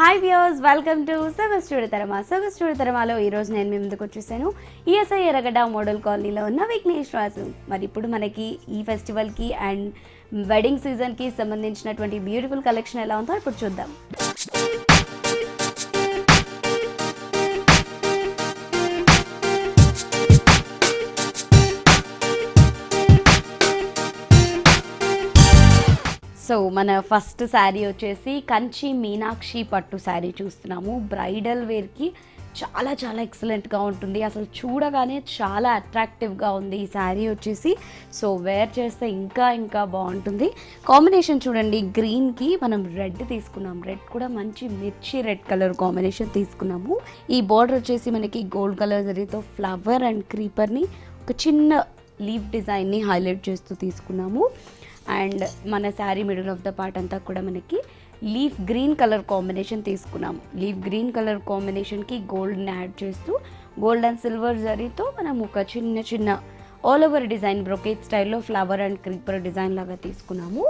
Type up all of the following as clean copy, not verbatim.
Hi viewers, welcome to Sogas Chudatarama. Sogas చూడతరమాలో ఈరోజు నేను మీ ముందుకు వచ్చేసాను. ఈఎస్ఐ ఎర్రగడ్డ మోడల్ కాలనీలో ఉన్న విఘ్నేష్ రాజు. మరి ఇప్పుడు మనకి ఈ ఫెస్టివల్కి అండ్ వెడ్డింగ్ సీజన్కి సంబంధించినటువంటి బ్యూటిఫుల్ కలెక్షన్ ఎలా ఉందో ఇప్పుడు చూద్దాం. సో మన ఫస్ట్ శారీ వచ్చేసి కంచి మీనాక్షి పట్టు శారీ చూస్తున్నాము. బ్రైడల్ వేర్కి చాలా చాలా ఎక్సలెంట్గా ఉంటుంది. అసలు చూడగానే చాలా అట్రాక్టివ్గా ఉంది ఈ శారీ వచ్చేసి. సో వేర్ చేస్తే ఇంకా ఇంకా బాగుంటుంది. కాంబినేషన్ చూడండి, గ్రీన్కి మనం రెడ్ తీసుకున్నాం. రెడ్ కూడా మంచి మిర్చి రెడ్ కలర్ కాంబినేషన్ తీసుకున్నాము. ఈ బార్డర్ వచ్చేసి మనకి గోల్డ్ కలర్ జరీతో ఫ్లవర్ అండ్ క్రీపర్ని ఒక చిన్న లీఫ్ డిజైన్ని హైలైట్ చేస్తూ తీసుకున్నాము. అండ్ మన sari middle of the part అంతా కూడా మనకి లీఫ్ గ్రీన్ కలర్ కాంబినేషన్ తీసుకున్నాము. లీఫ్ గ్రీన్ కలర్ కాంబినేషన్కి గోల్డ్ని యాడ్ చేస్తూ గోల్డ్ అండ్ సిల్వర్ జరీతో మనం ఒక చిన్న చిన్న ఆల్ ఓవర్ డిజైన్ బ్రొకేట్ స్టైల్లో ఫ్లవర్ అండ్ క్రీపర్ డిజైన్ లాగా తీసుకున్నాము.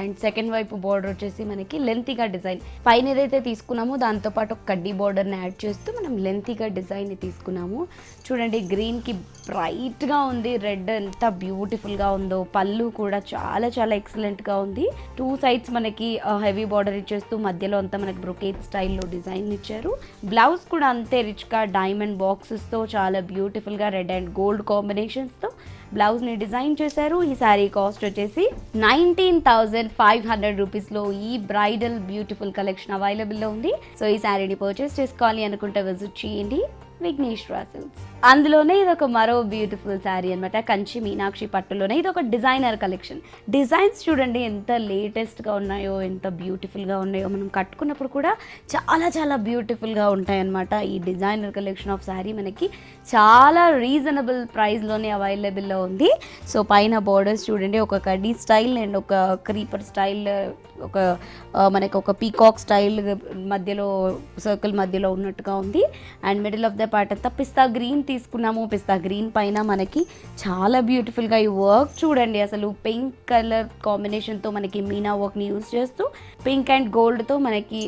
అండ్ సెకండ్ వైపు బార్డర్ వచ్చేసి మనకి లెంతీగా డిజైన్, పైన ఏదైతే తీసుకున్నామో దాంతోపాటు ఒక కడ్డీ బార్డర్ని యాడ్ చేస్తూ మనం లెంతీగా డిజైన్ని తీసుకున్నాము. చూడండి, గ్రీన్కి బ్రైట్గా ఉంది, రెడ్ ఎంత బ్యూటిఫుల్గా ఉందో. పళ్ళు కూడా చాలా చాలా ఎక్సలెంట్గా ఉంది. టూ సైడ్స్ మనకి హెవీ బార్డర్ ఇచ్చేస్తూ మధ్యలో అంతా మనకి బ్రొకేట్ స్టైల్లో డిజైన్ ఇచ్చారు. బ్లౌజ్ కూడా అంతే రిచ్గా డైమండ్ బాక్సెస్తో చాలా బ్యూటిఫుల్గా రెడ్ అండ్ గోల్డ్ కాంబినేషన్స్తో బ్లౌజ్ని డిజైన్ చేశారు. ఈ శారీ కాస్ట్ వచ్చేసి 19,500 రూపీస్లో ఈ బ్రైడల్ బ్యూటిఫుల్ కలెక్షన్ అవైలబుల్లో ఉంది. సో ఈ శారీని పర్చేస్ చేసుకోవాలి అనుకుంటే విజిట్ చేయండి విఘ్నేష్ రాజు. అందులోనే ఇదొక మరో బ్యూటిఫుల్ శారీ అనమాట. కంచి మీనాక్షి పట్టులోనే ఇదొక డిజైనర్ కలెక్షన్. డిజైన్స్ చూడండి ఎంత లేటెస్ట్గా ఉన్నాయో, ఎంత బ్యూటిఫుల్గా ఉన్నాయో. మనం కట్టుకున్నప్పుడు కూడా చాలా చాలా బ్యూటిఫుల్గా ఉంటాయన్నమాట. ఈ డిజైనర్ కలెక్షన్ ఆఫ్ శారీ మనకి చాలా రీజనబుల్ ప్రైస్లోనే అవైలబుల్లో ఉంది. సో పైన బోర్డర్స్ చూడండి, ఒక కడ్డీ స్టైల్ అండ్ ఒక క్రీపర్ స్టైల్, ఒక మనకి ఒక పీకాక్ స్టైల్ మధ్యలో సర్కిల్ మధ్యలో ఉన్నట్టుగా ఉంది. And middle of the part అంతా పిస్తా గ్రీన్ తీసుకున్నాము. పిస్తా గ్రీన్ పైన మనకి చాలా బ్యూటిఫుల్గా ఈ వర్క్ చూడండి. అసలు పింక్ కలర్ కాంబినేషన్తో మనకి మీనా వర్క్ని యూజ్ చేస్తూ పింక్ అండ్ గోల్డ్తో మనకి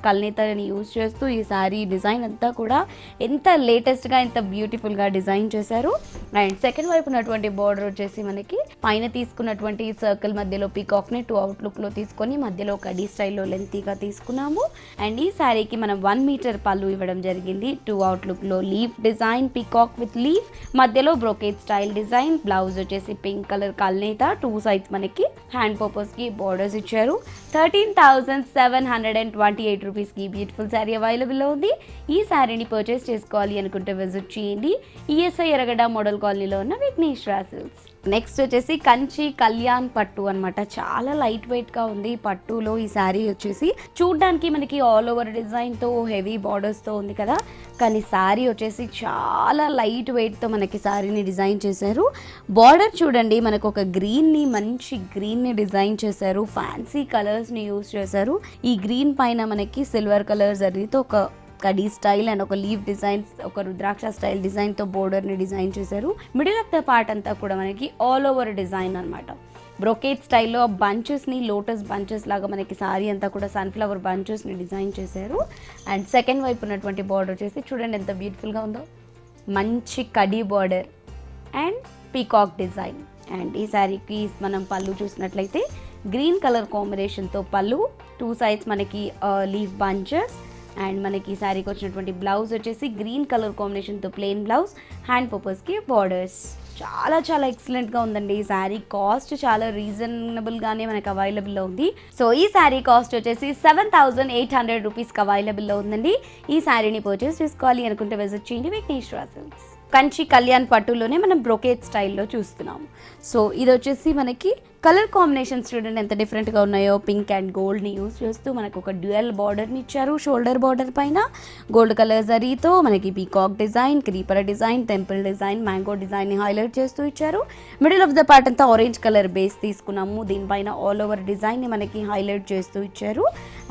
కల్నేతని యూజ్ చేస్తూ ఈ శారీ డిజైన్ అంతా కూడా ఎంత లేటెస్ట్గా ఎంత బ్యూటిఫుల్గా డిజైన్ చేశారు. అండ్ సెకండ్ వైపు ఉన్నటువంటి బార్డర్ వచ్చేసి మనకి పైన తీసుకున్నటువంటి సర్కిల్ మధ్యలో పీకాక్ని 2 అవుట్లుక్లో తీసుకొని మధ్యలో కడీ స్టైల్లో లెంతీగా తీసుకున్నాము. అండ్ ఈ శారీకి మనం 1 మీటర్ పళ్ళు ఇవ్వడం జరిగింది. 2 అవుట్లుక్లో leaf design, peacock with leaf, మధ్యలో బ్రోకేట్ స్టైల్ డిజైన్. బ్లౌజ్ వచ్చేసి పింక్ కలర్ కల్నేత, 2 సైడ్స్ మనకి హ్యాండ్ పర్పస్కి బార్డర్స్ ఇచ్చారు. 13,728 రూపీస్కి బ్యూటిఫుల్ శారీ అవైలబుల్లో ఉంది. ఈ శారీని పర్చేస్ చేసుకోవాలి అనుకుంటే విజిట్ చేయండి ఈఎస్ఐ ఎర్రగడ్డ మోడల్ కాలనీలో ఉన్న విఘ్నేష్ రాజు. నెక్స్ట్ వచ్చేసి కంచి కళ్యాణ్ పట్టు అనమాట. చాలా లైట్ వెయిట్గా ఉంది. పట్టులో ఈ శారీ వచ్చేసి చూడ్డానికి మనకి ఆల్ ఓవర్ డిజైన్తో హెవీ బార్డర్స్తో ఉంది కదా, కానీ శారీ వచ్చేసి చాలా లైట్ వెయిట్తో మనకి శారీని డిజైన్ చేశారు. బార్డర్ చూడండి, మనకు ఒక గ్రీన్ని మంచి గ్రీన్ని డిజైన్ చేశారు. ఫ్యాన్సీ కలర్స్ని యూజ్ చేశారు. ఈ గ్రీన్ పైన మనకి సిల్వర్ కలర్ జరీతో ఒక కడీ స్టైల్ అండ్ ఒక లీఫ్ డిజైన్, ఒక రుద్రాక్ష స్టైల్ డిజైన్తో బోర్డర్ని డిజైన్ చేశారు. మిడిల్ ఆఫ్ ద పార్ట్ అంతా కూడా మనకి ఆల్ ఓవర్ డిజైన్ అనమాట. బ్రొకేట్ స్టైల్లో బంచెస్ని లోటస్ బంచెస్ లాగా మనకి సారీ అంతా కూడా సన్ఫ్లవర్ బంచెస్ని డిజైన్ చేశారు. అండ్ సెకండ్ వైపు ఉన్నటువంటి బార్డర్ వచ్చేసి చూడండి ఎంత బ్యూటిఫుల్గా ఉందో. మంచి khadi border and peacock design. And ఈ శారీకి మనం పళ్ళు చూసినట్లయితే గ్రీన్ కలర్ కాంబినేషన్తో పళ్ళు, 2 సైడ్స్ మనకి లీఫ్ బంచెస్. అండ్ మనకి శారీకి వచ్చినటువంటి బ్లౌజ్ వచ్చేసి గ్రీన్ కలర్ కాంబినేషన్తో ప్లెయిన్ బ్లౌజ్, హ్యాండ్ పర్పస్కి బార్డర్స్. చాలా చాలా ఎక్సలెంట్గా ఉందండి. ఈ శారీ కాస్ట్ చాలా రీజనబుల్గానే మనకు అవైలబుల్లో ఉంది. సో ఈ శారీ కాస్ట్ వచ్చేసి 7,800 రూపీస్కి అవైలబుల్లో ఉందండి. ఈ శారీని పర్చేస్ చేసుకోవాలి అనుకుంటే విజిట్ చేయండి విఘ్నేష్ రాజు. కంచి కళ్యాణ్ పట్టులోనే మనం బ్రొకేట్ స్టైల్లో చూస్తున్నాము. సో ఇది వచ్చేసి మనకి కలర్ కాంబినేషన్స్ చూడండి ఎంత డిఫరెంట్గా ఉన్నాయో. పింక్ అండ్ గోల్డ్ని యూజ్ చేస్తూ మనకు ఒక డ్యూయల్ బార్డర్ని ఇచ్చారు. షోల్డర్ బార్డర్ పైన గోల్డ్ కలర్ జరీతో మనకి peacock design, creeper design, temple design, mango డిజైన్ని హైలైట్ చేస్తూ ఇచ్చారు. మిడిల్ ఆఫ్ ద పార్ట్ అంతా ఆరెంజ్ కలర్ బేస్ తీసుకున్నాము. దీనిపైన ఆల్ ఓవర్ డిజైన్ని మనకి హైలైట్ చేస్తూ ఇచ్చారు.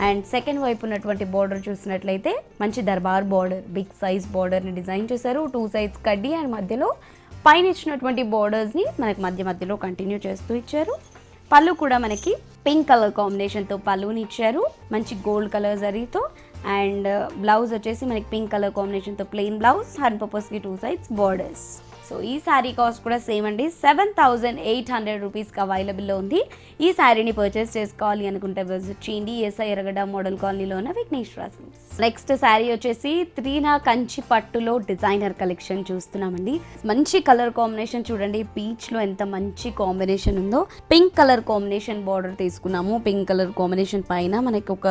అండ్ సెకండ్ వైపు ఉన్నటువంటి బార్డర్ చూసినట్లయితే మంచి దర్బార్ బార్డర్, బిగ్ సైజ్ బార్డర్ని డిజైన్ చేశారు. 2 సైడ్స్ కడ్డీ అండ్ మధ్యలో పైన ఇచ్చినటువంటి బార్డర్స్ని మనకి మధ్యలో కంటిన్యూ చేస్తూ ఇచ్చారు. పళ్ళు కూడా మనకి పింక్ కలర్ కాంబినేషన్తో పళ్ళుని ఇచ్చారు, మంచి గోల్డ్ కలర్ జరీతో. అండ్ బ్లౌజ్ వచ్చేసి మనకి పింక్ కలర్ కాంబినేషన్తో ప్లెయిన్ బ్లౌజ్, హ్యాండ్ పర్పస్కి 2 సైడ్స్ బార్డర్స్. సో ఈ శారీ కాస్ట్ కూడా సేమ్ అండి, 7,800 రూపీస్కి అవైలబుల్లో ఉంది. ఈ శారీని పర్చేస్ చేసుకోవాలి అనుకుంటే విజిట్ చేయండి ఎస్ఐ ఎర్రగడ్డ మోడల్ కాలనీలో ఉన్న విఘ్నేశ్వర సిల్క్స్. నెక్స్ట్ శారీ వచ్చేసి త్రీనా కంచి పట్టులో డిజైనర్ కలెక్షన్ చూస్తున్నామండి. మంచి కలర్ కాంబినేషన్ చూడండి, పీచ్లో ఎంత మంచి కాంబినేషన్ ఉందో. పింక్ కలర్ కాంబినేషన్ బార్డర్ తీసుకున్నాము. పింక్ కలర్ కాంబినేషన్ పైన మనకి ఒక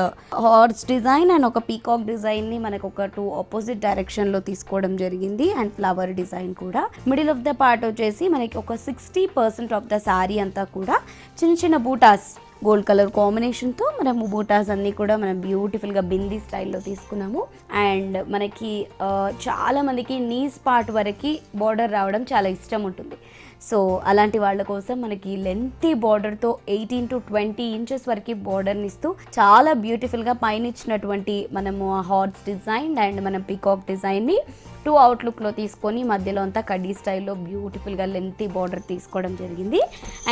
హార్స్ డిజైన్ అండ్ ఒక పీకాక్ డిజైన్ని మనకు ఒక 2 ఆపోజిట్ డైరెక్షన్లో తీసుకోవడం జరిగింది. అండ్ ఫ్లవర్ డిజైన్ కూడా. మిడిల్ ఆఫ్ ద పార్ట్ వచ్చేసి మనకి ఒక 60% ఆఫ్ ద శారీ అంతా కూడా చిన్న చిన్న బూటాస్ గోల్డ్ కలర్ కాంబినేషన్తో మనము బూటాస్ అన్నీ కూడా మనం బ్యూటిఫుల్గా బిందీ స్టైల్లో తీసుకున్నాము. అండ్ మనకి చాలా మందికి నీస్ పార్ట్ వరకు బార్డర్ రావడం చాలా ఇష్టం ఉంటుంది. సో అలాంటి వాళ్ళ కోసం మనకి లెంతీ బార్డర్తో 18 to 20 ఇంచెస్ వరకు బార్డర్ని ఇస్తూ చాలా బ్యూటిఫుల్గా పైన ఇచ్చినటువంటి మనము హార్ట్స్ డిజైన్ అండ్ మనం పీకాక్ డిజైన్ని 2 అవుట్లుక్లో తీసుకొని మధ్యలో అంతా కడ్డీ స్టైల్లో బ్యూటిఫుల్గా లెంతీ బార్డర్ తీసుకోవడం జరిగింది.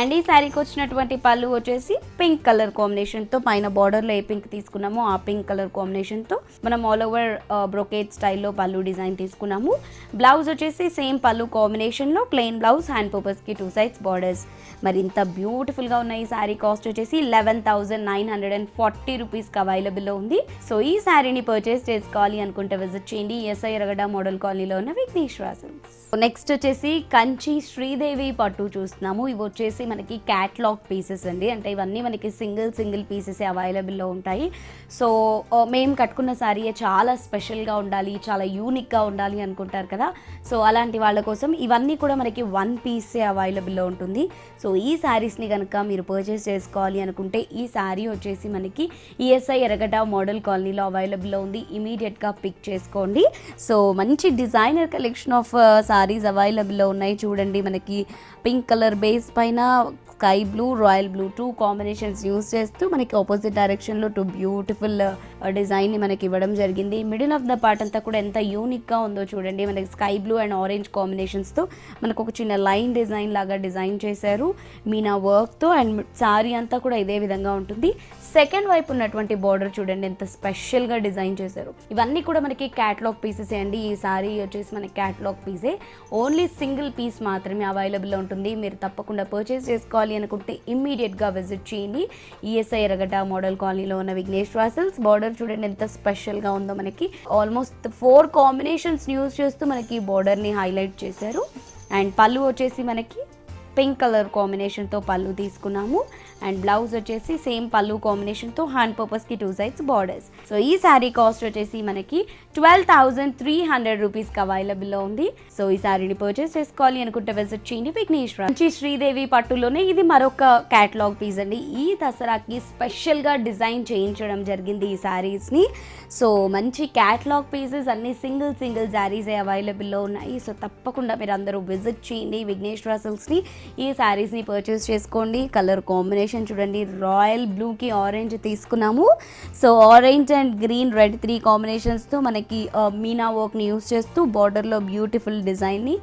అండ్ ఈ శారీకి వచ్చినటువంటి పళ్ళు వచ్చేసి పింక్ కలర్ కాంబినేషన్తో పైన బార్డర్లో ఏ పింక్ తీసుకున్నామో ఆ పింక్ కలర్ కాంబినేషన్తో మనం ఆల్ ఓవర్ బ్రొకేట్ స్టైల్లో పళ్ళు డిజైన్ తీసుకున్నాము. బ్లౌజ్ వచ్చేసి సేమ్ పళ్ళు కాంబినేషన్లో ప్లెయిన్ బ్లౌజ్, హ్యాండ్ పర్పస్కి 2 సైడ్స్ బార్డర్స్. మరి ఇంత బ్యూటిఫుల్గా ఉన్న ఈ శారీ కాస్ట్ వచ్చేసి 11,940 రూపీస్కి అవైలబుల్లో ఉంది. సో ఈ శారీని పర్చేస్ చేసుకోవాలి అనుకుంటే విజిట్ చేయండి ఎస్ఐ ఎర్రగడ్డ మోడల్ కాలనీలో ఉన్న విఘ్నేశ్వర సిల్క్స్. నెక్స్ట్ వచ్చేసి కంచి శ్రీదేవి పట్టు చూస్తున్నాము. ఇవి వచ్చేసి మనకి క్యాట్లాగ్ పీసెస్ అండి, అంటే ఇవన్నీ మనకి సింగిల్ పీసెస్ అవైలబుల్లో ఉంటాయి. సో మేము కట్టుకున్న శారీ చాలా స్పెషల్గా ఉండాలి, చాలా యూనిక్గా ఉండాలి అనుకుంటారు కదా. సో అలాంటి వాళ్ళ కోసం ఇవన్నీ కూడా మనకి 1 పీసే అవైలబుల్లో ఉంటుంది. సో ఈ శారీస్ని కనుక మీరు పర్చేస్ చేసుకోవాలి అనుకుంటే ఈ శారీ వచ్చేసి మనకి ఈఎస్ఐ ఎర్రగడ్డ మోడల్ కాలనీలో అవైలబుల్లో ఉంది. ఇమీడియట్గా పిక్ చేసుకోండి. సో మంచి డిజైనర్ కలెక్షన్ ఆఫ్ సారీస్ అవైలబుల్లో ఉన్నాయి. చూడండి, మనకి పింక్ కలర్ బేస్ పైన sky blue, royal blue 2 combinations use చేస్తూ మనకి ఆపోజిట్ డైరెక్షన్లో 2 బ్యూటిఫుల్ డిజైన్ని మనకి ఇవ్వడం జరిగింది. మిడిల్ ఆఫ్ ద పార్ట్ అంతా కూడా ఎంత యూనిక్గా ఉందో చూడండి. మనకి స్కై బ్లూ అండ్ ఆరెంజ్ కాంబినేషన్స్తో మనకు ఒక చిన్న లైన్ డిజైన్ లాగా డిజైన్ చేశారు మీనా వర్క్తో. అండ్ శారీ అంతా కూడా ఇదే విధంగా ఉంటుంది. సెకండ్ వైపు ఉన్నటువంటి బార్డర్ చూడండి ఎంత స్పెషల్గా డిజైన్ చేశారు. ఇవన్నీ కూడా మనకి క్యాటలాగ్ పీసెస్ అండి. ఈ శారీ వచ్చేసి మనకి క్యాటలాగ్ పీసే, ఓన్లీ సింగిల్ పీస్ మాత్రమే అవైలబుల్లో ఉంటుంది. మీరు తప్పకుండా పర్చేస్ చేసుకోవాలి అనుకుంటే ఇమ్మీడియట్గా విజిట్ చేయండి ఈఎస్ఐ ఎర్రగడ్డ మోడల్ కాలనీలో ఉన్న విఘ్నేశ్వర సిల్క్స్. బార్డర్ చూడండి ఎంత స్పెషల్గా ఉందో. మనకి ఆల్మోస్ట్ 4 కాంబినేషన్స్ యూజ్ చేస్తూ మనకి బార్డర్ని హైలైట్ చేశారు. అండ్ పళ్ళు వచ్చేసి మనకి పింక్ కలర్ కాంబినేషన్తో పళ్ళు తీసుకున్నాము. అండ్ బ్లౌజ్ వచ్చేసి సేమ్ పళ్ళు కాంబినేషన్తో హ్యాండ్ పర్పస్కి 2 సైడ్స్ బార్డర్స్. సో ఈ శారీ కాస్ట్ వచ్చేసి మనకి 12,300 రూపీస్కి అవైలబుల్లో ఉంది. సో ఈ శారీని పర్చేస్ చేసుకోవాలి అనుకుంటే విజిట్ చేయండి విఘ్నేశ్వర. మంచి శ్రీదేవి పట్టులోనే ఇది మరొక క్యాటలాగ్ పీస్ అండి. ఈ దసరాకి స్పెషల్గా డిజైన్ చేయించడం జరిగింది ఈ శారీస్ని. సో మంచి క్యాటలాగ్ పీసెస్ అన్ని సింగిల్ శారీసే అవైలబుల్లో ఉన్నాయి. సో తప్పకుండా మీరు అందరూ విజిట్ చేయండి విఘ్నేశ్వర సిల్క్స్ని. ఈ శారీస్ని పర్చేస్ చేసుకోండి. కలర్ కాంబినేషన్ చూడండి, రాయల్ బ్లూకి ఆరెంజ్ తీసుకున్నాము. So orange and green, red 3 కాంబినేషన్స్తో మనకి మీనా వర్క్ని యూస్ చేస్తూ బార్డర్లో బ్యూటిఫుల్ డిజైన్ని.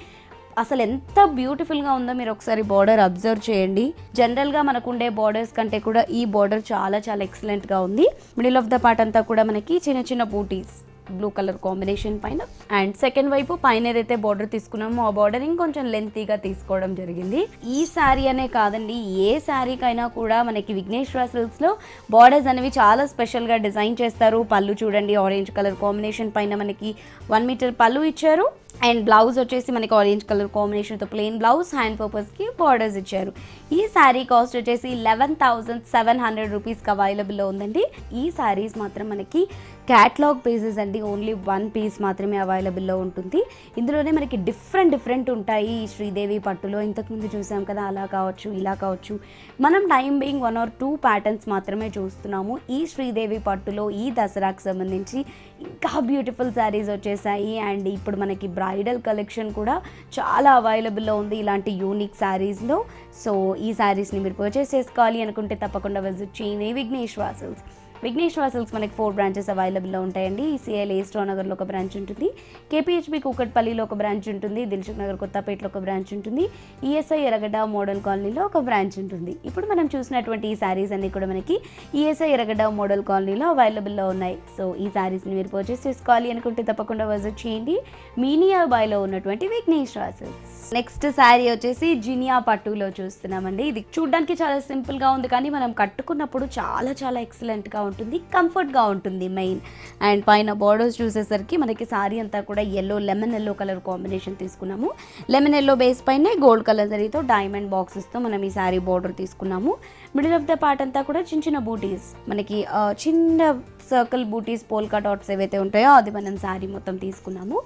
అసలు ఎంత బ్యూటిఫుల్గా ఉందో మీరు ఒకసారి బార్డర్ అబ్జర్వ్ చేయండి. జనరల్గా మనకు ఉండే బార్డర్స్ కంటే కూడా ఈ బార్డర్ చాలా ఎక్సలెంట్గా ఉంది. మిడిల్ ఆఫ్ ద పార్ట్ అంతా కూడా మనకి చిన్న బూటీస్ బ్లూ కలర్ కాంబినేషన్ పైన. అండ్ సెకండ్ వైపు పైన ఏదైతే బార్డర్ తీసుకున్నామో ఆ బార్డర్ ఇంకొంచెం లెంతీగా తీసుకోవడం జరిగింది. ఈ శారీ అనే కాదండి, ఏ శారీకైనా కూడా మనకి విఘ్నేశ్వర సిల్క్స్లో బార్డర్స్ అనేవి చాలా స్పెషల్గా డిజైన్ చేస్తారు. పళ్ళు చూడండి, ఆరెంజ్ కలర్ కాంబినేషన్ పైన మనకి 1 మీటర్ పళ్ళు ఇచ్చారు. అండ్ బ్లౌజ్ వచ్చేసి మనకి ఆరెంజ్ కలర్ కాంబినేషన్తో ప్లెయిన్ బ్లౌజ్, హ్యాండ్ పర్పస్కి బార్డర్స్ ఇచ్చారు. ఈ శారీ కాస్ట్ వచ్చేసి 11,700 రూపీస్కి అవైలబుల్లో ఉందండి. ఈ శారీస్ మాత్రం మనకి క్యాటలాగ్ పీసెస్ అండి, ఓన్లీ 1 పీస్ మాత్రమే అవైలబుల్లో ఉంటుంది. ఇందులోనే మనకి డిఫరెంట్ ఉంటాయి ఈ శ్రీదేవి పట్టులో. ఇంతకుముందు చూసాం కదా, అలా కావచ్చు ఇలా కావచ్చు. మనం టైం బీయింగ్ 1 or 2 ప్యాటర్న్స్ మాత్రమే చూస్తున్నాము. ఈ శ్రీదేవి పట్టులో ఈ దసరాకు సంబంధించి ఇంకా బ్యూటిఫుల్ శారీస్ వచ్చేసాయి. అండ్ ఇప్పుడు మనకి బ్రైడల్ కలెక్షన్ కూడా చాలా అవైలబుల్లో ఉంది ఇలాంటి యూనిక్ శారీస్లో. సో ఈ శారీస్ని మీరు పర్చేస్ చేసుకోవాలి అనుకుంటే తప్పకుండా విజిట్ చేయండి విఘ్నేశ్వర సిల్క్స్. విఘ్నేశ్వర సిల్క్స్ మనకి 4 బ్రాంచెస్ అవైలబుల్లో ఉంటాయండి. ఈసీఐ లేస్టో నగర్లో ఒక బ్రాంచ్ ఉంటుంది, కేపీహెచ్బీ కూకట్పల్లిలో ఒక బ్రాంచ్ ఉంటుంది, దిల్సుఖ్ నగర్ కొత్తపేటలో ఒక బ్రాంచ్ ఉంటుంది, ఈఎస్ఐ ఎర్రగడ్డ మోడల్ కాలనీలో ఒక బ్రాంచ్ ఉంటుంది. ఇప్పుడు మనం చూసినటువంటి ఈ శారీస్ అన్ని కూడా మనకి ఈఎస్ఐ ఎర్రగడ్డ మోడల్ కాలనీలో అవైలబుల్లో ఉన్నాయి. సో ఈ శారీస్ని మీరు పర్చేస్ చేసుకోవాలి అనుకుంటే తప్పకుండా విజిట్ చేయండి మీనియా బాయ్లో ఉన్నటువంటి విఘ్నేశ్వర సిల్క్స్. నెక్స్ట్ శారీ వచ్చేసి జినియా పట్టులో చూస్తున్నామండి. ఇది చూడడానికి చాలా సింపుల్గా ఉంది, కానీ మనం కట్టుకున్నప్పుడు చాలా చాలా ఎక్సలెంట్గా ఉంటుంది, కంఫర్ట్గా ఉంటుంది మెయిన్. అండ్ పైన బార్డర్స్ చూసేసరికి మనకి శారీ అంతా కూడా లెమన్ ఎల్లో కలర్ కాంబినేషన్ తీసుకున్నాము. లెమన్ ఎల్లో బేస్ పైనే గోల్డ్ కలర్ జరీతో డైమండ్ బాక్సెస్తో మనం ఈ శారీ బార్డర్ తీసుకున్నాము. మిడిల్ ఆఫ్ ద పార్ట్ అంతా కూడా చిన్న చిన్న బూటీస్, మనకి చిన్న సర్కిల్ బూటీస్ పోల్కా డాట్స్ ఏవైతే ఉంటాయో అది మనం శారీ మొత్తం తీసుకున్నాము.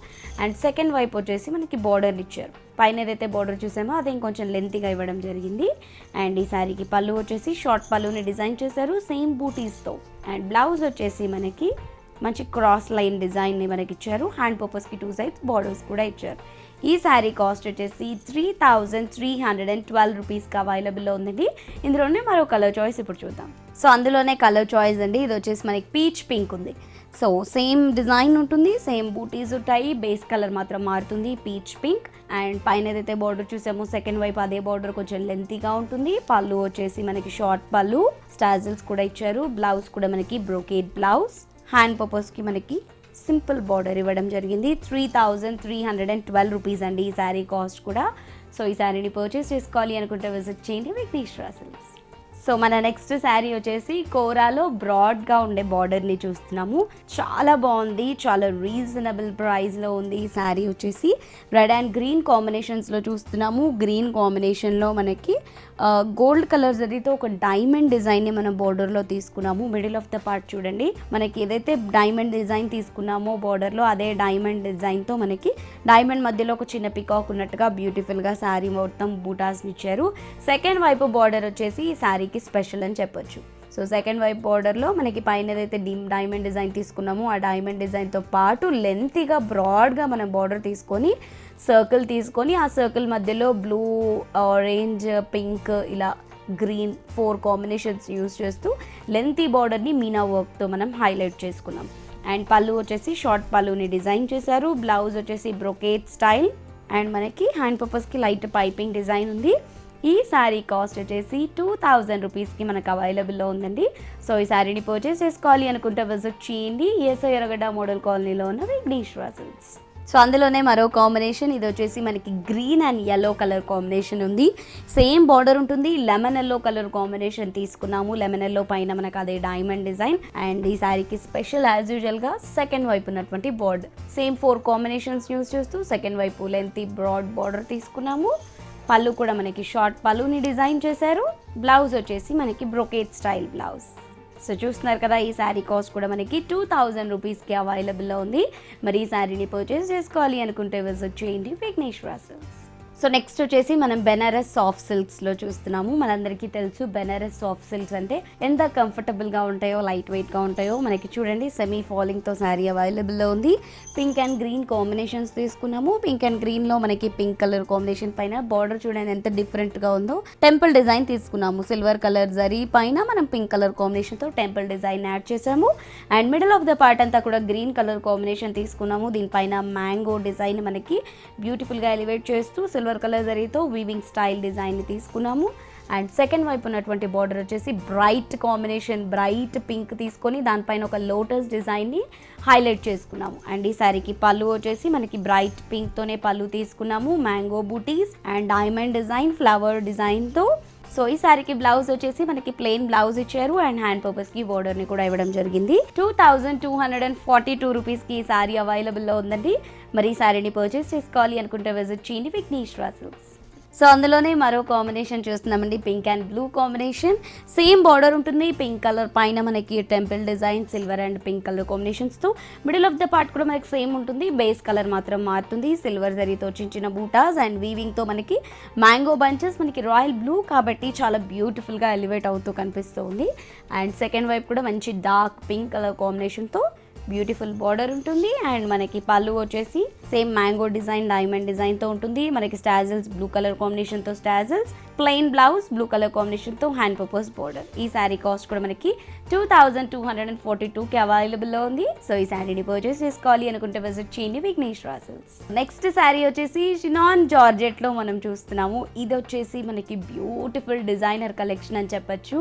అండ్ సెకండ్ వైపు వచ్చేసి మనకి బార్డర్ ఇచ్చారు. పైన ఏదైతే బార్డర్ చూసామో అది ఇంకొంచెం లెంతీగా ఇవ్వడం జరిగింది. అండ్ ఈ శారీకి పళ్ళు వచ్చేసి షార్ట్ పళ్ళుని డిజైన్ చేశారు సేమ్ బూటీస్తో. అండ్ బ్లౌజ్ వచ్చేసి మనకి మంచి క్రాస్ లైన్ డిజైన్ని మనకి ఇచ్చారు. హ్యాండ్ పర్పస్కి 2 సైడ్స్ బార్డర్స్ కూడా ఇచ్చారు. ఈ శారీ కాస్ట్ వచ్చేసి 3312 రూపీస్కి అవైలబుల్లో ఉందండి. ఇందులోనే మరో కలర్ చాయిస్ ఇప్పుడు చూద్దాం. సో అందులోనే కలర్ చాయిస్ అండి. ఇది వచ్చేసి మనకి పీచ్ పింక్ ఉంది. సో సేమ్ డిజైన్ ఉంటుంది, సేమ్ బూటీస్ ఉంటాయి, బేస్ కలర్ మాత్రం మారుతుంది పీచ్ పింక్. అండ్ పైన ఏదైతే బార్డర్ చూసామో సెకండ్ వైపు అదే బార్డర్ కొంచెం లెంతీగా ఉంటుంది. పళ్ళు వచ్చేసి మనకి షార్ట్ పళ్ళు, స్టాజిల్స్ కూడా ఇచ్చారు. బ్లౌజ్ కూడా మనకి బ్రోకేడ్ బ్లౌజ్. హ్యాండ్ పర్పస్కి మనకి సింపుల్ బార్డర్ ఇవ్వడం జరిగింది. 3312 రూపీస్ అండి ఈ శారీ కాస్ట్ కూడా. సో ఈ శారీని పర్చేస్ చేసుకోవాలి అనుకుంటే విజిట్ చేయండి విఘ్నేశ్వర సిల్క్స్. సో మన నెక్స్ట్ శారీ వచ్చేసి కోరాలో బ్రాడ్గా ఉండే బార్డర్ని చూస్తున్నాము. చాలా బాగుంది, చాలా రీజనబుల్ ప్రైస్లో ఉంది. ఈ శారీ వచ్చేసి రెడ్ అండ్ గ్రీన్ కాంబినేషన్స్లో చూస్తున్నాము. గ్రీన్ కాంబినేషన్లో మనకి గోల్డ్ కలర్ జరీతో ఒక డైమండ్ డిజైన్ని మనం బార్డర్లో తీసుకున్నాము. మిడిల్ ఆఫ్ ద పార్ట్ చూడండి, మనకి ఏదైతే డైమండ్ డిజైన్ తీసుకున్నామో బార్డర్లో అదే డైమండ్ డిజైన్తో మనకి డైమండ్ మధ్యలో ఒక చిన్న పికాక్ ఉన్నట్టుగా బ్యూటిఫుల్గా శారీ మొత్తం బూటాస్ని ఇచ్చారు. సెకండ్ వైపు బార్డర్ వచ్చేసి ఈ శారీకి స్పెషల్ అని చెప్పొచ్చు. సో సెకండ్ వైపు బార్డర్లో మనకి పైన ఏదైతే డైమండ్ డిజైన్ తీసుకున్నామో ఆ డైమండ్ డిజైన్తో పాటు లెంతీగా బ్రాడ్గా మనం బార్డర్ తీసుకొని సర్కిల్ తీసుకొని ఆ సర్కిల్ మధ్యలో బ్లూ, ఆరెంజ్, పింక్, ఇలా గ్రీన్ 4 కాంబినేషన్స్ యూజ్ చేస్తూ లెంతీ బార్డర్ని మీనా వర్క్తో మనం హైలైట్ చేసుకున్నాం. అండ్ పళ్ళు వచ్చేసి షార్ట్ పళ్ళుని డిజైన్ చేశారు. బ్లౌజ్ వచ్చేసి బ్రోకేట్ స్టైల్. అండ్ మనకి హ్యాండ్ పర్పస్కి లైట్ పైపింగ్ డిజైన్ ఉంది. ఈ శారీ కాస్ట్ వచ్చేసి 2000 రూపీస్కి మనకు అవైలబుల్లో ఉందండి. సో ఈ శారీని పర్చేస్ చేసుకోవాలి అనుకుంటే విజిట్ చేయండి ఈఎస్ఐ ఎర్రగడ్డ మోడల్ కాలనీలో ఉన్న విఘ్నేశ్వర సిల్క్స్. సో అందులోనే మరో కాంబినేషన్, ఇది వచ్చేసి మనకి green and yellow colour combination ఉంది. సేమ్ బార్డర్ ఉంటుంది. లెమన్ ఎల్లో కలర్ కాంబినేషన్ తీసుకున్నాము. లెమన్ ఎల్లో పైన మనకు అదే డైమండ్ డిజైన్. అండ్ ఈ శారీకి స్పెషల్ యాజ్ యూజువల్గా సెకండ్ వైపు ఉన్నటువంటి బార్డర్ సేమ్ 4 కాంబినేషన్స్ యూజ్ చేస్తూ సెకండ్ వైపు లెంతీ బ్రాడ్ బార్డర్ తీసుకున్నాము. పళ్ళు కూడా మనకి షార్ట్ పళ్ళుని డిజైన్ చేశారు. బ్లౌజ్ వచ్చేసి మనకి బ్రోకేట్ స్టైల్ బ్లౌజ్. సో చూస్తున్నారు కదా, ఈ శారీ కాస్ట్ కూడా మనకి 2000 రూపీస్కి అవైలబుల్లో ఉంది. మరి ఈ శారీని పర్చేస్ చేసుకోవాలి అనుకుంటే విజిట్ చేయండి విఘ్నేశ్వర సిల్క్స్. సో నెక్స్ట్ వచ్చేసి మనం బెనారస్ సాఫ్ట్ సిల్క్స్లో చూస్తున్నాము. మనందరికీ తెలుసు బెనారస్ సాఫ్ట్ సిల్క్స్ అంటే ఎంత కంఫర్టబుల్గా ఉంటాయో, లైట్ వెయిట్గా ఉంటాయో. మనకి చూడండి సెమీ ఫాలింగ్తో శారీ అవైలబుల్లో ఉంది. పింక్ అండ్ గ్రీన్ కాంబినేషన్స్ తీసుకున్నాము. పింక్ అండ్ గ్రీన్లో మనకి పింక్ కలర్ కాంబినేషన్ పైన బార్డర్ చూడండి ఎంత డిఫరెంట్గా ఉందో. టెంపుల్ డిజైన్ తీసుకున్నాము. సిల్వర్ కలర్ జరీ పైన మనం పింక్ కలర్ కాంబినేషన్తో టెంపుల్ డిజైన్ యాడ్ చేసాము. And middle of the part అంతా కూడా గ్రీన్ కలర్ కాంబినేషన్ తీసుకున్నాము. దీనిపైన మ్యాంగో డిజైన్ మనకి బ్యూటిఫుల్గా ఎలివేట్ చేస్తూ సిల్వర్ కలర్ జరీతో వీవింగ్ స్టైల్ డిజైన్ని తీసుకున్నాము. అండ్ సెకండ్ వైపు ఉన్నటువంటి బార్డర్ వచ్చేసి బ్రైట్ కాంబినేషన్, బ్రైట్ పింక్ తీసుకొని దానిపైన ఒక లోటస్ డిజైన్ని హైలైట్ చేసుకున్నాము. అండ్ ఈ శారీకి పళ్ళు వచ్చేసి మనకి బ్రైట్ పింక్తోనే పళ్ళు తీసుకున్నాము. Mango butis and diamond design, flower డిజైన్తో. సో ఈ శారీకి బ్లౌజ్ వచ్చేసి మనకి ప్లెయిన్ బ్లౌజ్ ఇచ్చారు. అండ్ హ్యాండ్ పర్పస్కి బోర్డర్ని కూడా ఇవ్వడం జరిగింది. 2242 రూపీస్కి ఈ శారీ అవైలబుల్లో ఉందండి. మరి ఈ శారీని పర్చేస్ చేసుకోవాలి అనుకుంటే విజిట్ చేయండి విఘ్నేశ్వర సిల్క్స్. సో అందులోనే మరో కాంబినేషన్ చూస్తున్నామండి, pink and blue combination. Same border ఉంటుంది. పింక్ కలర్ పైన మనకి temple design, silver and pink colour కాంబినేషన్స్తో. మిడిల్ ఆఫ్ ద పార్ట్ కూడా మనకి సేమ్ ఉంటుంది. బేస్ కలర్ మాత్రం మారుతుంది. సిల్వర్ జరీతో చిన్న చిన్న బూటాస్ అండ్ వీవింగ్తో మనకి మ్యాంగో బంచెస్. మనకి రాయల్ బ్లూ కాబట్టి చాలా బ్యూటిఫుల్గా ఎలివేట్ అవుతూ కనిపిస్తూ ఉంది. అండ్ సెకండ్ వైపు కూడా మంచి డార్క్ పింక్ కలర్ కాంబినేషన్తో బ్యూటిఫుల్ బార్డర్ ఉంటుంది. అండ్ మనకి పళ్ళు వచ్చేసి సేమ్ మ్యాంగో డిజైన్, డైమండ్ డిజైన్తో ఉంటుంది. మనకి స్టాజిల్స్ బ్లూ కలర్ కాంబినేషన్తో స్టాజిల్స్, ప్లెయిన్ బ్లౌజ్ బ్లూ కలర్ కాంబినేషన్తో హ్యాండ్ పర్పస్ బోర్డర్. ఈ శారీ కాస్ట్ కూడా మనకి 2242కి అవైలబుల్లో ఉంది. సో ఈ శారీని పర్చేస్ చేసుకోవాలి అనుకుంటే విజిట్ చేయండి విఘ్నేష్ రాసిల్స్. నెక్స్ట్ శారీ వచ్చేసి షినాన్ జార్జెట్లో మనం చూస్తున్నాము. ఇది వచ్చేసి మనకి బ్యూటిఫుల్ డిజైనర్ కలెక్షన్ అని చెప్పచ్చు.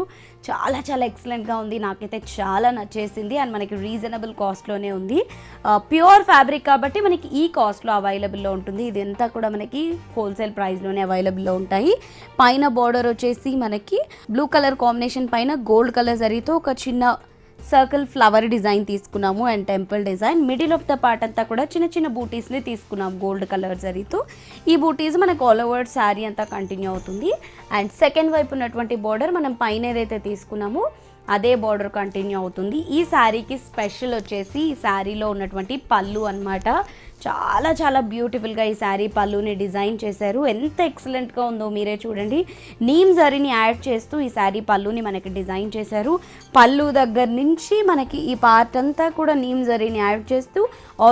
చాలా చాలా ఎక్సలెంట్గా ఉంది, నాకైతే చాలా నచ్చేసింది. అండ్ మనకి రీజనబుల్ కాస్ట్లోనే ఉంది. ప్యూర్ ఫ్యాబ్రిక్ కాబట్టి మనకి ఈ కాస్ట్లో అవైలబుల్లో ఉంటుంది. ఇది అంతా కూడా మనకి హోల్సేల్ ప్రైస్లోనే అవైలబుల్లో ఉంటాయి. పైన బార్డర్ వచ్చేసి మనకి బ్లూ కలర్ కాంబినేషన్ పైన గోల్డ్ కలర్ జరీతో ఒక చిన్న సర్కిల్ ఫ్లవర్ డిజైన్ తీసుకున్నాము and temple design. Middle of the part అంతా కూడా చిన్న చిన్న బూటీస్ని తీసుకున్నాం గోల్డ్ కలర్ జరీతో. ఈ బూటీస్ మనకు ఆల్ ఓవర్ శారీ అంతా కంటిన్యూ అవుతుంది. అండ్ సెకండ్ వైపు ఉన్నటువంటి బార్డర్ మనం పైన ఏదైతే తీసుకున్నామో అదే బార్డర్ కంటిన్యూ అవుతుంది. ఈ శారీకి స్పెషల్ వచ్చేసి ఈ శారీలో ఉన్నటువంటి పళ్ళు అన్నమాట. చాలా చాలా బ్యూటిఫుల్గా ఈ శారీ పళ్ళుని డిజైన్ చేశారు. ఎంత ఎక్సలెంట్గా ఉందో మీరే చూడండి. నీమ్ జరీని యాడ్ చేస్తూ ఈ శారీ పళ్ళుని మనకి డిజైన్ చేశారు. పళ్ళు దగ్గర నుంచి మనకి ఈ పార్ట్ అంతా కూడా నీమ్ జరీని యాడ్ చేస్తూ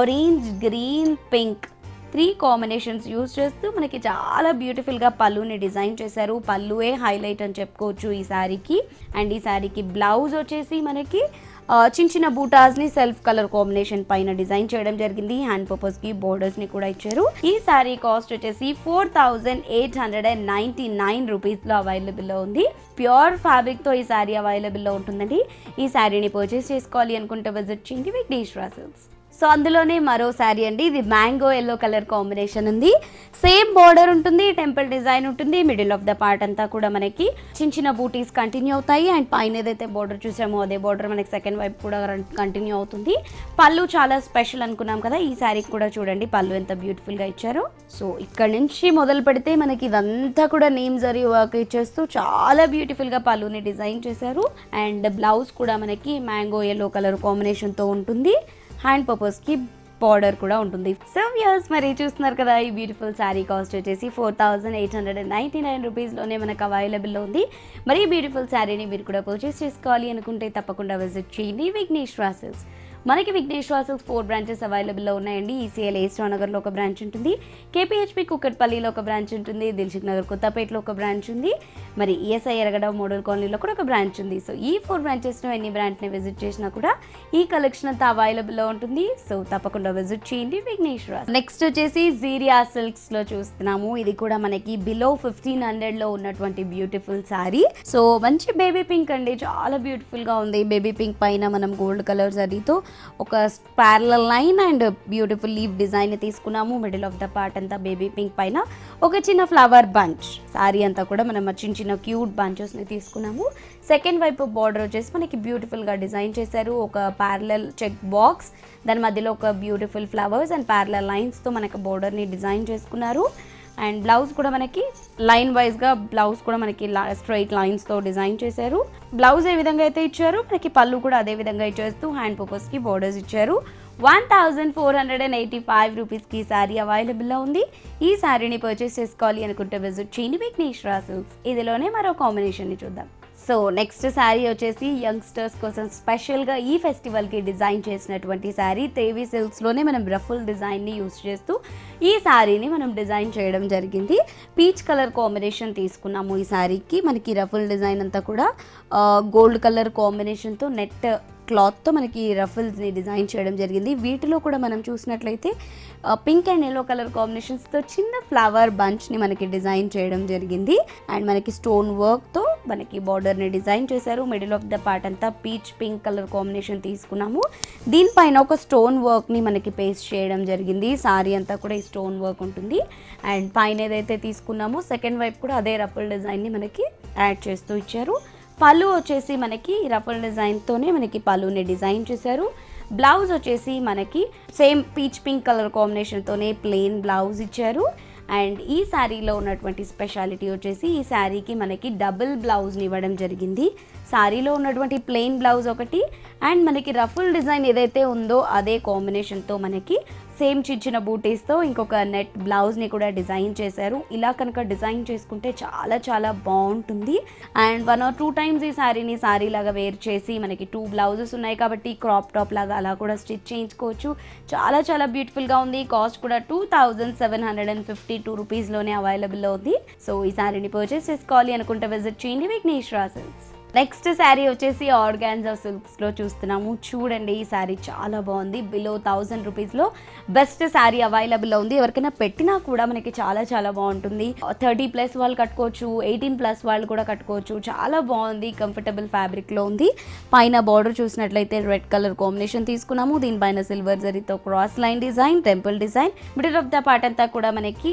orange, green, pink 3 combinations use చేస్తూ మనకి చాలా బ్యూటిఫుల్గా పళ్ళుని డిజైన్ చేశారు. పళ్ళుయే హైలైట్ అని చెప్పుకోవచ్చు ఈ శారీకి. అండ్ ఈ శారీకి బ్లౌజ్ వచ్చేసి మనకి చిన్న చిన్న బూటాస్ని సెల్ఫ్ కలర్ కాంబినేషన్ పైన డిజైన్ చేయడం జరిగింది. హ్యాండ్ పర్పస్కి బోర్డర్స్ని కూడా ఇచ్చారు. ఈ శారీ కాస్ట్ వచ్చేసి 4899 రూపీస్లో అవైలబుల్లో ఉంది. ప్యూర్ ఫ్యాబ్రిక్తో ఈ శారీ అవైలబుల్లో ఉంటుందండి. ఈ శారీని పర్చేస్ చేసుకోవాలి అనుకుంటే విజిట్ చేయండి విఘ్నేష్ రాసిల్స్. సో అందులోనే మరో శారీ అండి. ఇది మ్యాంగో ఎల్లో కలర్ కాంబినేషన్ ఉంది. సేమ్ బార్డర్ ఉంటుంది, టెంపుల్ డిజైన్ ఉంటుంది. మిడిల్ ఆఫ్ ద పార్ట్ అంతా కూడా మనకి చిన్న చిన్న బూటీస్ కంటిన్యూ అవుతాయి. అండ్ పైన ఏదైతే బార్డర్ చూసామో అదే బార్డర్ మనకి సెకండ్ వైపు కూడా కంటిన్యూ అవుతుంది. పళ్ళు చాలా స్పెషల్ అనుకున్నాం కదా, ఈ శారీకి కూడా చూడండి పళ్ళు ఎంత బ్యూటిఫుల్గా ఇచ్చారో. సో ఇక్కడ నుంచి మొదలు పెడితే మనకి ఇదంతా కూడా నేమ్ జరీ వర్క్ ఇచ్చేస్తూ చాలా బ్యూటిఫుల్గా పళ్ళుని డిజైన్ చేశారు. అండ్ బ్లౌజ్ కూడా మనకి మ్యాంగో ఎల్లో కలర్ కాంబినేషన్తో ఉంటుంది. హ్యాండ్ పర్పస్కి బార్డర్ కూడా ఉంటుంది. సో వ్యూయర్స్ మరి చూస్తున్నారు కదా, ఈ బ్యూటిఫుల్ శారీ కాస్ట్ వచ్చేసి 4899 రూపీస్లోనే మనకు అవైలబుల్లో ఉంది. మరి ఈ బ్యూటిఫుల్ శారీని మీరు కూడా పర్చేస్ చేసుకోవాలి అనుకుంటే తప్పకుండా విజిట్ చేయండి విఘ్నేష్ రాసిల్స్. మనకి విఘ్నేష్ రాసిల్స్ 4 బ్రాంచెస్ అవైలబుల్లో ఉన్నాయండి. ఈసీఎల్ ఏస్ట్రా నగర్లో ఒక బ్రాంచ్ ఉంటుంది, కేపీహెచ్పీ కుక్కట్పల్లిలో ఒక బ్రాంచ్ ఉంటుంది, దిల్సుఖ్ నగర్ కొత్తపేటలో ఒక బ్రాంచ్ ఉంది, మరి ఈఎస్ఐ ఎరగడ మోడల్ కాలనీలో కూడా ఒక బ్రాంచ్ ఉంది. సో ఈ 4 బ్రాంచెస్లో ఎన్ని బ్రాంచ్ని విజిట్ చేసినా కూడా ఈ కలెక్షన్ అంతా అవైలబుల్లో ఉంటుంది. సో తప్పకుండా విజిట్ చేయండి విఘ్నేష్ రాసిల్స్. నెక్స్ట్ వచ్చేసి జీరియా సిల్క్స్లో చూస్తున్నాము. ఇది కూడా మనకి బిలో 1500లో ఉన్నటువంటి బ్యూటిఫుల్ శారీ. సో మంచి బేబీ పింక్ అండి, చాలా బ్యూటిఫుల్గా ఉంది. బేబీ పింక్ పైన మనం గోల్డ్ కలర్ జరీతో ఒక parallel line and beautiful leave design తీసుకున్నాము. మిడిల్ ఆఫ్ ద పార్ట్ అంతా బేబీ పింక్ పైన ఒక చిన్న ఫ్లవర్ బంచ్. శారీ అంతా కూడా మనం చిన్న చిన్న క్యూట్ బంచెస్ని తీసుకున్నాము. సెకండ్ వైపు బార్డర్ వచ్చేసి మనకి బ్యూటిఫుల్గా డిజైన్ చేశారు. ఒక ప్యారలల్ చెక్ బాక్స్, దాని మధ్యలో ఒక బ్యూటిఫుల్ ఫ్లవర్స్ అండ్ ప్యారలల్ లైన్స్తో మనకు బార్డర్ని డిజైన్ చేసుకున్నారు. అండ్ బ్లౌజ్ కూడా మనకి లైన్ వైజ్గా బ్లౌజ్ కూడా మనకి స్ట్రైట్ లైన్స్తో డిజైన్ చేశారు. బ్లౌజ్ ఏ విధంగా అయితే ఇచ్చారు మనకి పళ్ళు కూడా అదే విధంగా ఇచ్చేస్తూ హ్యాండ్ పర్పస్కి బోర్డర్స్ ఇచ్చారు. 1485 రూపీస్కి ఈ శారీ అవైలబుల్లో ఉంది. ఈ శారీని పర్చేస్ చేసుకోవాలి అనుకుంటే విజిట్ చేయండి విఘ్నేష్ రాసిల్స్. ఇదిలోనే మరో కాంబినేషన్ని చూద్దాం. సో నెక్స్ట్ శారీ వచ్చేసి యంగ్స్టర్స్ కోసం స్పెషల్గా ఈ ఫెస్టివల్కి డిజైన్ చేసినటువంటి శారీ. తేవీ సిల్క్స్లోనే మనం రఫుల్ డిజైన్ని యూస్ చేస్తూ ఈ శారీని మనం డిజైన్ చేయడం జరిగింది. పీచ్ కలర్ కాంబినేషన్ తీసుకున్నాము ఈ శారీకి. మనకి రఫుల్ డిజైన్ అంతా కూడా గోల్డ్ కలర్ కాంబినేషన్తో నెట్ క్లాత్తో మనకి రఫుల్స్ని డిజైన్ చేయడం జరిగింది. వీటిలో కూడా మనం చూసినట్లయితే పింక్ అండ్ ఎల్లో కలర్ కాంబినేషన్స్తో చిన్న ఫ్లవర్ బంచ్ని మనకి డిజైన్ చేయడం జరిగింది. అండ్ మనకి స్టోన్ వర్క్తో మనకి బార్డర్ని డిజైన్ చేశారు. మిడిల్ ఆఫ్ ద పార్ట్ అంతా పీచ్ పింక్ కలర్ కాంబినేషన్ తీసుకున్నాము. దీనిపైన ఒక స్టోన్ వర్క్ని మనకి పేస్ట్ చేయడం జరిగింది. సారీ అంతా కూడా ఈ స్టోన్ వర్క్ ఉంటుంది. అండ్ పైన ఏదైతే తీసుకున్నామో సెకండ్ వైపు కూడా అదే రఫుల్ డిజైన్ని మనకి యాడ్ చేస్తూ ఇచ్చారు. పళ్ళు వచ్చేసి మనకి రఫుల్ డిజైన్తోనే మనకి పళ్ళుని డిజైన్ చేశారు. బ్లౌజ్ వచ్చేసి మనకి సేమ్ పీచ్ పింక్ కలర్ కాంబినేషన్తోనే ప్లెయిన్ బ్లౌజ్ ఇచ్చారు. అండ్ ఈ శారీలో ఉన్నటువంటి స్పెషాలిటీ వచ్చేసి ఈ శారీకి మనకి డబుల్ బ్లౌజ్ని ఇవ్వడం జరిగింది. శారీలో ఉన్నటువంటి ప్లెయిన్ బ్లౌజ్ ఒకటి అండ్ మనకి రఫుల్ డిజైన్ ఏదైతే ఉందో అదే కాంబినేషన్తో మనకి సేమ్ చిన్న బూటీస్తో ఇంకొక నెట్ బ్లౌజ్ని కూడా డిజైన్ చేశారు. ఇలా కనుక డిజైన్ చేసుకుంటే చాలా చాలా బాగుంటుంది. అండ్ 1 or 2 టైమ్స్ ఈ శారీని శారీ లాగా వేర్ చేసి మనకి 2 బ్లౌజెస్ ఉన్నాయి కాబట్టి క్రాప్ టాప్ లాగా అలా కూడా స్టిచ్ చేయించుకోవచ్చు. చాలా చాలా బ్యూటిఫుల్గా ఉంది. కాస్ట్ కూడా 2752 రూపీస్లోనే అవైలబుల్లో ఉంది. సో ఈ శారీని పర్చేస్ చేసుకోవాలి అనుకుంటే విజిట్ చేయండి విఘ్నేశ్వర సిల్క్స్. నెక్స్ట్ శారీ వచ్చేసి ఆర్గాన్జా సిల్క్స్లో చూస్తున్నాము. చూడండి ఈ శారీ చాలా బాగుంది. బిలో 1000 రూపీస్లో బెస్ట్ శారీ అవైలబుల్లో ఉంది. ఎవరికైనా పెట్టినా కూడా మనకి చాలా చాలా బాగుంటుంది. 30+ వాళ్ళు కట్టుకోవచ్చు, 18+ వాళ్ళు కూడా కట్టుకోవచ్చు. చాలా బాగుంది. కంఫర్టబుల్ ఫ్యాబ్రిక్లో ఉంది. పైన బార్డర్ చూసినట్లయితే రెడ్ కలర్ కాంబినేషన్ తీసుకున్నాము. దీనిపైన సిల్వర్ జరీతో cross line design, temple design. Middle of the part అంతా కూడా మనకి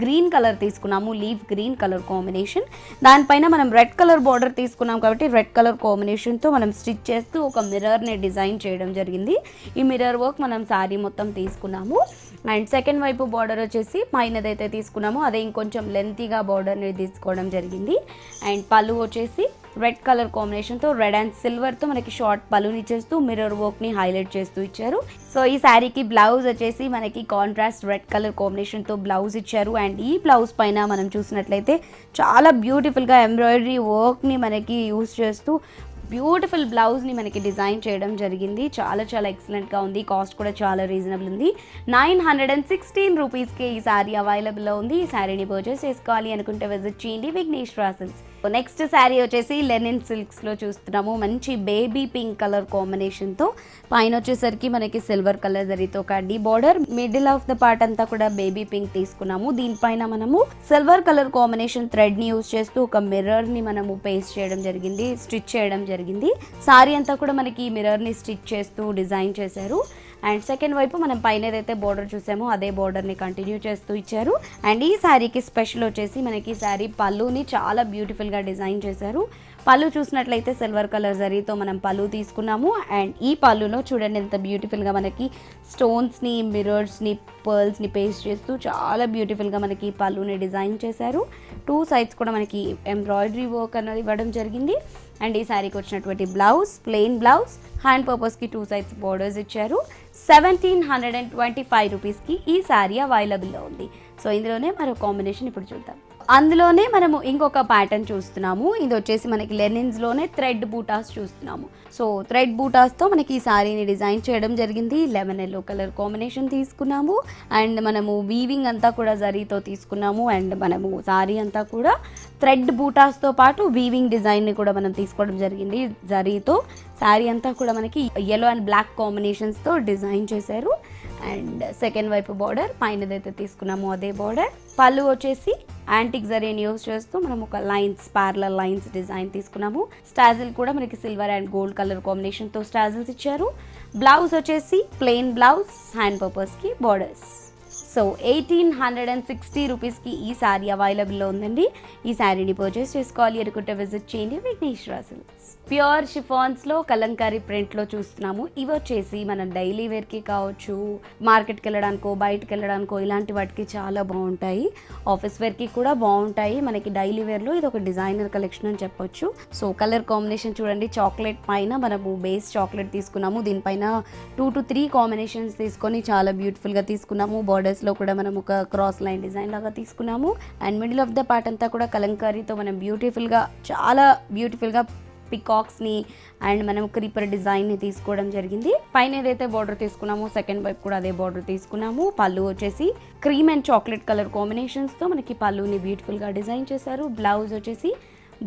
గ్రీన్ కలర్ తీసుకున్నాము, లీఫ్ గ్రీన్ కలర్ కాంబినేషన్. దానిపైన మనం రెడ్ కలర్ బార్డర్ తీసుకున్నాం కాబట్టి రెడ్ కలర్ కాంబినేషన్తో మనం స్టిచ్ చేస్తూ ఒక మిర్రర్ని డిజైన్ చేయడం జరిగింది. ఈ మిర్రర్ వర్క్ మనం శారీ మొత్తం తీసుకున్నాము. అండ్ సెకండ్ వైపు బార్డర్ వచ్చేసి పైనదైతే తీసుకున్నాము అదే ఇంకొంచెం లెంతీగా బార్డర్ని తీసుకోవడం జరిగింది. అండ్ పళ్ళు వచ్చేసి రెడ్ కలర్ కాంబినేషన్తో రెడ్ అండ్ సిల్వర్తో మనకి షార్ట్ పళ్ళుని ఇచ్చేస్తూ మిర్రర్ వర్క్ని హైలైట్ చేస్తూ ఇచ్చారు. సో ఈ శారీకి బ్లౌజ్ వచ్చేసి మనకి కాంట్రాస్ట్ రెడ్ కలర్ కాంబినేషన్తో బ్లౌజ్ ఇచ్చారు. అండ్ ఈ బ్లౌజ్ పైన మనం చూసినట్లయితే చాలా బ్యూటిఫుల్గా ఎంబ్రాయిడరీ వర్క్ని మనకి యూజ్ చేస్తూ బ్యూటిఫుల్ బ్లౌజ్ని మనకి డిజైన్ చేయడం జరిగింది. చాలా చాలా ఎక్సలెంట్గా ఉంది. కాస్ట్ కూడా చాలా రీజనబుల్ ఉంది. 916 రూపీస్కి ఈ శారీ అవైలబుల్లో ఉంది. ఈ శారీని పర్చేస్ చేసుకోవాలి అనుకుంటే విజిట్ చేయండి విఘ్నేశ్వర సిల్క్స్. నెక్స్ట్ శారీ వచ్చేసి లెనిన్ సిల్క్స్లో చూస్తున్నాము. మంచి బేబీ పింక్ కలర్ కాంబినేషన్తో పైన వచ్చేసరికి మనకి సిల్వర్ కలర్ జరీతో కడ్డీ border, middle of the part అంతా కూడా బేబీ పింక్ తీసుకున్నాము. దీనిపైన మనము సిల్వర్ కలర్ కాంబినేషన్ థ్రెడ్ని యూజ్ చేస్తూ ఒక మిర్రర్ని మనము పేస్ట్ చేయడం జరిగింది, స్టిచ్ చేయడం జరిగింది. శారీ అంతా కూడా మనకి ఈ మిర్రర్ని స్టిచ్ చేస్తూ డిజైన్ చేశారు. అండ్ సెకండ్ వైపు మనం పైన ఏదైతే బార్డర్ చూసామో అదే బార్డర్ని కంటిన్యూ చేస్తూ ఇచ్చారు. అండ్ ఈ శారీకి స్పెషల్ వచ్చేసి మనకి శారీ పళ్ళుని చాలా బ్యూటిఫుల్గా డిజైన్ చేశారు. పళ్ళు చూసినట్లయితే సిల్వర్ కలర్ జరీతో మనం పళ్ళు తీసుకున్నాము. అండ్ ఈ పళ్ళులో చూడండి ఎంత బ్యూటిఫుల్గా మనకి స్టోన్స్ని, మిర్రర్స్ని, పర్ల్స్ని పేస్ట్ చేస్తూ చాలా బ్యూటిఫుల్గా మనకి పళ్ళుని డిజైన్ చేశారు. 2 సైడ్స్ కూడా మనకి ఎంబ్రాయిడరీ వర్క్ అనేది ఇవ్వడం జరిగింది. అండ్ ఈ శారీకి వచ్చినటువంటి బ్లౌజ్ ప్లెయిన్ బ్లౌజ్, హ్యాండ్ పర్పస్కి 2 సైడ్స్ బార్డర్స్ ఇచ్చారు. 1725 రూపీస్కి ఈ శారీ అవైలబుల్లో ఉంది. సో ఇందులోనే మరో కాంబినేషన్ ఇప్పుడు చూద్దాం. అందులోనే మనము ఇంకొక ప్యాటర్న్ చూస్తున్నాము. ఇది వచ్చేసి మనకి లెనిన్స్లోనే థ్రెడ్ బూటాస్ చూస్తున్నాము. సో థ్రెడ్ బూటాస్తో మనకి ఈ శారీని డిజైన్ చేయడం జరిగింది. లెమన్ ఎల్లో కలర్ కాంబినేషన్ తీసుకున్నాము. అండ్ మనము వీవింగ్ అంతా కూడా జరీతో తీసుకున్నాము. అండ్ మనము శారీ అంతా కూడా థ్రెడ్ బూటాస్తో పాటు వీవింగ్ డిజైన్ని కూడా మనం తీసుకోవడం జరిగింది జరీతో. శారీ అంతా కూడా మనకి ఎల్లో అండ్ బ్లాక్ కాంబినేషన్స్తో డిజైన్ చేశారు. అండ్ సెకండ్ వైపు బార్డర్ పైనదైతే తీసుకున్నాము అదే బార్డర్. పళ్ళు వచ్చేసి యాంటిక్ జరీని యూజ్ చేస్తూ మనం ఒక లైన్స్, ప్యారలల్ లైన్స్ డిజైన్ తీసుకున్నాము. స్టాజిల్ కూడా మనకి సిల్వర్ అండ్ గోల్డ్ కలర్ కాంబినేషన్తో స్టాజిల్స్ ఇచ్చారు. బ్లౌజ్ వచ్చేసి ప్లెయిన్ బ్లౌజ్, హ్యాండ్ పర్పస్కి బార్డర్స్. సో 1860 రూపీస్కి ఈ శారీ అవైలబుల్లో ఉందండి. ఈ శారీని పర్చేస్ చేసుకోవాలి అనుకుంటే విజిట్ చేయండి విఘ్నేశ్వర సిల్క్స్. ప్యూర్ షిఫాన్స్లో కలంకారీ ప్రింట్లో చూస్తున్నాము. ఇవి వచ్చేసి మనం డైలీ వేర్కి కావచ్చు, మార్కెట్కి వెళ్ళడానికో, బయటకు వెళ్ళడానికో ఇలాంటి వాటికి చాలా బాగుంటాయి. ఆఫీస్ వేర్కి కూడా బాగుంటాయి. మనకి డైలీ వేర్లో ఇది ఒక డిజైనర్ కలెక్షన్ అని చెప్పొచ్చు. సో కలర్ కాంబినేషన్ చూడండి. చాక్లెట్ పైన మనము బేస్ చాక్లెట్ తీసుకున్నాము. దీనిపైన 2 to 3 కాంబినేషన్స్ తీసుకొని చాలా బ్యూటిఫుల్గా తీసుకున్నాము. బార్డర్స్లో కూడా మనం ఒక క్రాస్ లైన్ డిజైన్ లాగా తీసుకున్నాము. And middle of the part అంతా కూడా కలంకారీతో మనం బ్యూటిఫుల్గా, చాలా బ్యూటిఫుల్గా పికాక్స్ని అండ్ మనం క్రీపర్ డిజైన్ని తీసుకోవడం జరిగింది. పైన ఏదైతే బార్డర్ తీసుకున్నామో సెకండ్ వైపు కూడా అదే బార్డర్ తీసుకున్నాము. పళ్ళు వచ్చేసి క్రీమ్ అండ్ చాక్లెట్ కలర్ కాంబినేషన్స్తో మనకి పళ్ళుని బ్యూటిఫుల్గా డిజైన్ చేశారు. బ్లౌజ్ వచ్చేసి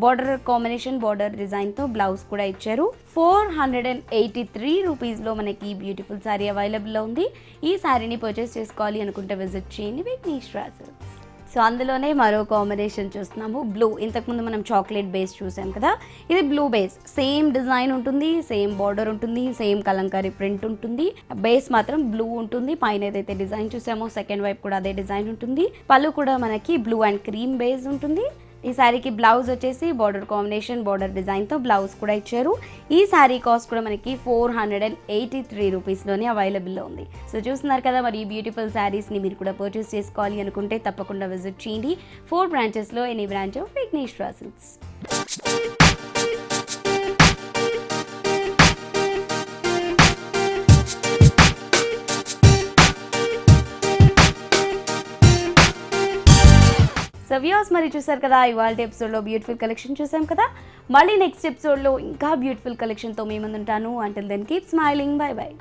బార్డర్ కాంబినేషన్, బార్డర్ డిజైన్తో బ్లౌజ్ కూడా ఇచ్చారు. 483 రూపీస్లో మనకి ఈ బ్యూటిఫుల్ శారీ అవైలబుల్లో ఉంది. ఈ శారీని పర్చేస్ చేసుకోవాలి అనుకుంటే విజిట్ చేయండి విఘ్నేశ్వర సిల్క్స్. సో అందులోనే మరో కాంబినేషన్ చూస్తున్నాము. బ్లూ, ఇంతకుముందు మనం చాక్లెట్ బేస్ చూసాం కదా, ఇది బ్లూ బేస్. సేమ్ డిజైన్ ఉంటుంది, సేమ్ బార్డర్ ఉంటుంది, సేమ్ కలంకారీ ప్రింట్ ఉంటుంది. బేస్ మాత్రం బ్లూ ఉంటుంది. పైన ఏదైతే డిజైన్ చూసామో సెకండ్ వైపు కూడా అదే డిజైన్ ఉంటుంది. పళ్ళు కూడా మనకి బ్లూ అండ్ క్రీమ్ బేస్ ఉంటుంది. ఈ శారీకి బ్లౌజ్ వచ్చేసి బార్డర్ కాంబినేషన్, బార్డర్ డిజైన్తో బ్లౌజ్ కూడా ఇచ్చారు. ఈ శారీ కాస్ట్ కూడా మనకి 483 రూపీస్లోనే అవైలబుల్లో ఉంది. సో చూస్తున్నారు కదా, మరి ఈ బ్యూటిఫుల్ శారీస్ని మీరు కూడా పర్చేస్ చేసుకోవాలి అనుకుంటే తప్పకుండా విజిట్ చేయండి 4 బ్రాంచెస్లో any branch of Vighneshwara Silks. Views మరి చూసారు కదా ఇవాళ ఎపిసోడ్లో బ్యూటిఫుల్ కలెక్షన్ చూసాం కదా. మళ్ళీ నెక్స్ట్ ఎపిసోడ్లో ఇంకా బ్యూటిఫుల్ కలెక్షన్తో మీ ముందు ఉంటాను. Until then keep smiling. Bye by.